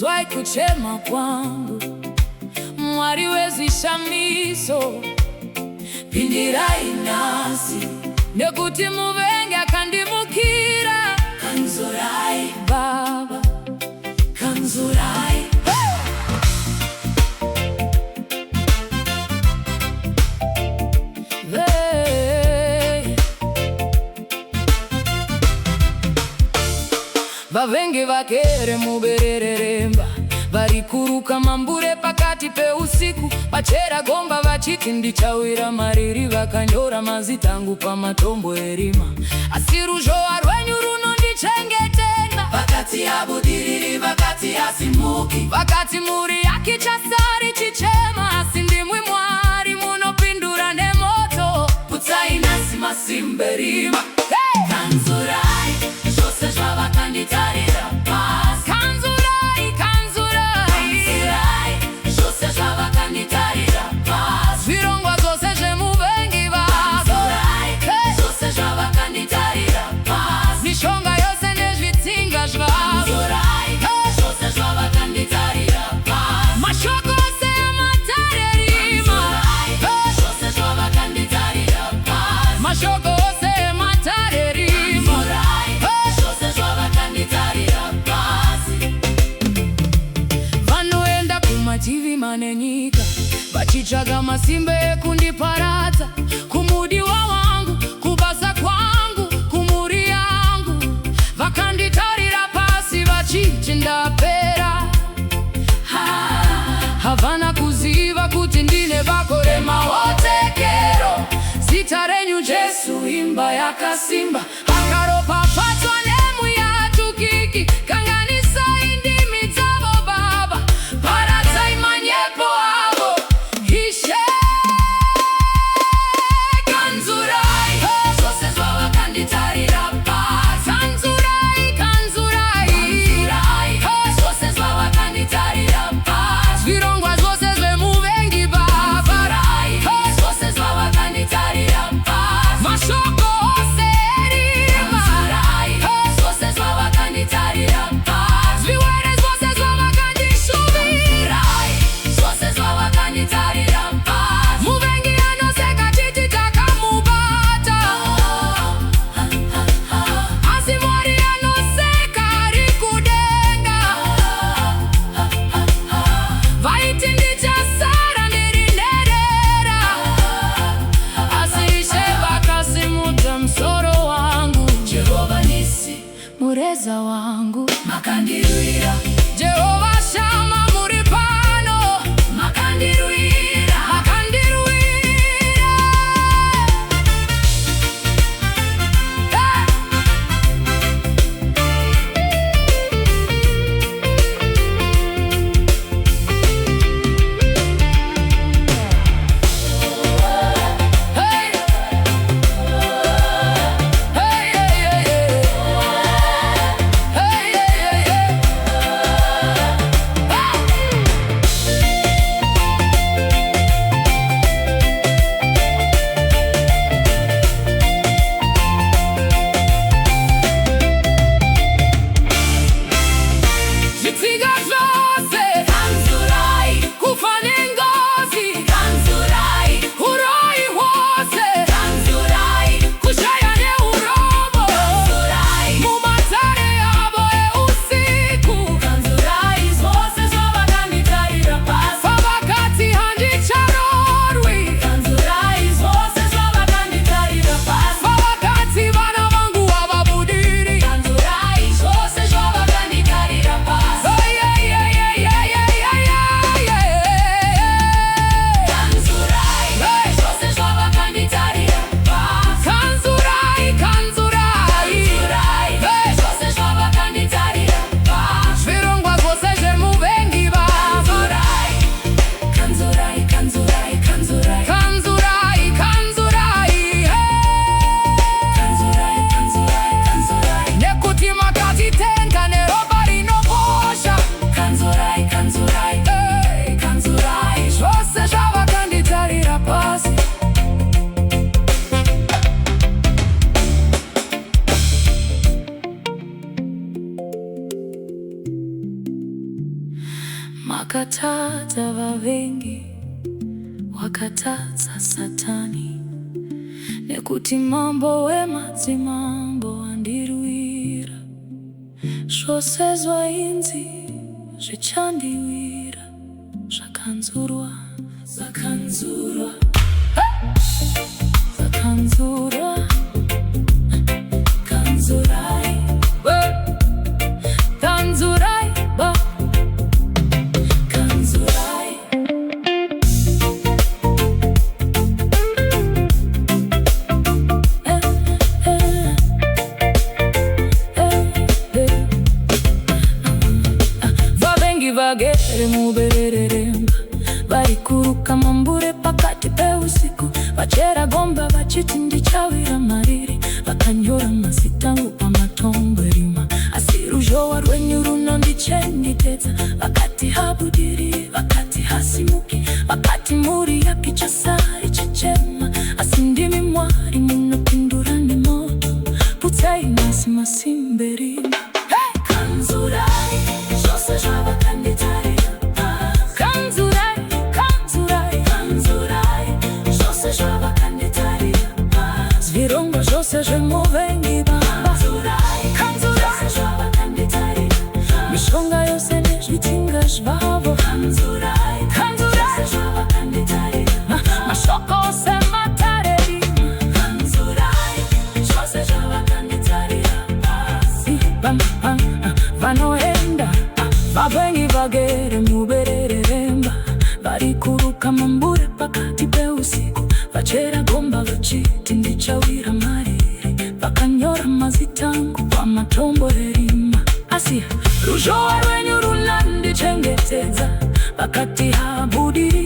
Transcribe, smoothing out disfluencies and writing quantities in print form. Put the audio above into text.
swai kuchema kwangu mwari wezishamiso pindira inasi nekuti muvenge akandimukira kanzorai baba kanzorai Vavengi vakere mubereremba varikuruka mambure pakati peusiku vachera gomba vachiti ndichawira mariri vakanyora mazita angu pamatombo erima asi ruzhowa rwenyu runondichengetera vakati abudiriri vakati asimuki vakati muri akichasari chichema asi ndimwi mwari munopindura nemoto putsai nasi masimberima kanzurai zvose zvavakanditarira pasi kanzurai kanzurai zvose zvavakanditarira pasi zvirongwa zvose zvemuvengi vako zvose zvavakanditarira pasi mishonga yose nezvitsinga zvavo zvose zvavakanditarira pasi mashoko ose ematarerima zvose zvavakanditarira pasi mashoko ose ematarerima zvose zvavakanditarira pasi vanoenda kumativi manenyika vachitsvaga masimba ekundiparadza kumudiwa wangu kubasa kwangu kumuri yangu vakanditarira pasi vachiti ndapera havana kuziva kuti ndine vakore maotekero zita renyu Jesu imba yakasimba akaropafadzwa nemuyatukiki kanganisai ndimi dzavo baba paradzai manyepo avo Ishe kanzurai zvose zvavakanditarira pasi kanzurai kanzurai zvose zvavakanditarira pasi zvirongwa zvose zvemuvengi baba zvose zvavakanditarira pasi mashoko ose erima zvose zvavakanditarira pasi zviwere zvose zvavakandishuvira zvose zvavakanditarira pasi muvengi anoseka chiti takamubata asi mwari anoseka ari kudenga vaiti ndichasara ndiri nherera asi Ishe vakasimudza musoro wangu Jehovha nisi mureza wangu makandirwira Jehovha Shama muri pano makandirwira makandirwira hey hey hey hey makataza vavengi wakataza satani nekuti mambo wemati mambo andirwira zvose zvainzi zvichandiwira zvakanzurwa zakanzurwa zakanzurwa kanzurai kanzurai kanzurai vavengi vagere muberereremba varikuruka mambure pakati peusiku vachera gomba vachiti ndichawira mariri vakanyora mazitangu pamatombo rima asi ruzhowa rwenyu runondichengetedza vakati habudiri vakati hasimuki vakati muri yakichasari chichema asi ndimi Mwari munopindura nemoto putsai masi masimberima kanzurai zvose zvavakanditarira kanzurai kanzurai kanzurai zvose zvavakanditarira zvirongwa zvose zvemuvengi kanzurai kanzurai zvavakanditarira mishonga yose nezvitinga zvavo kanzurai kanzurai zvavakanditarira mashoko ose matarerima kanzurai zvose zvavakanditarira vanoenda vavengi vagere muberereremba varikuruka mambure pakati peusiku vachera gomba vachiti ndichawira mariri vakanyora mazitangu pamatombo erima asi ruzhowa rwenyu runandichengetedza vakati habudiri